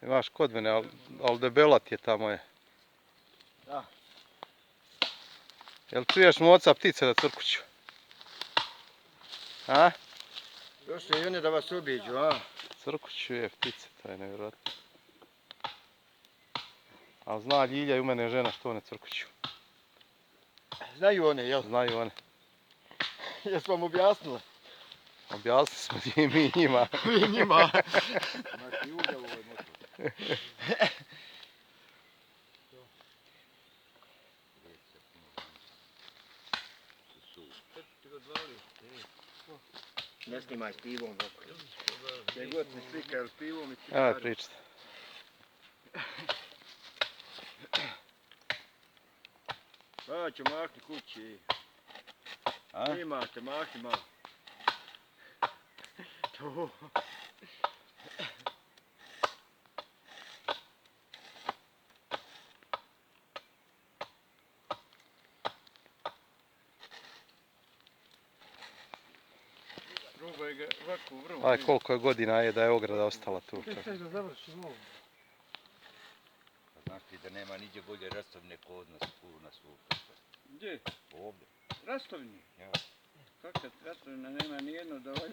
Imaš kod mene, ali debela ti je ta moja. Da. Jel čuješ moca ptice da crkuću? A? Došli i oni da vas obiđu, a? Crkuću je ptice, to je nevjerojatno. Ali zna Ljilja i u mene žena što one crkuću. Znaju one, jel? Znaju one. Jesmo vam objasnili? Objasnili smo i mi njima. Vi njima. Znači, ulja u ovoj motor. Ne snimaj s pivom, Boko. Gdje god mi slikaju s pivom i Evo cigarom. pričate. Pa ću mahni kući. A? Imate, mahni malo. To. Probaj ga ovako vrlo. Aj koliko je godina je da je ograda ostala tu. Čekaj da završim ovo. Znaš ti da nema niđe bolje rastovne kod nas, u nas u Gdje? ovdje. Rastovni? Ja. Kakva rastovna nema nijedno da valja.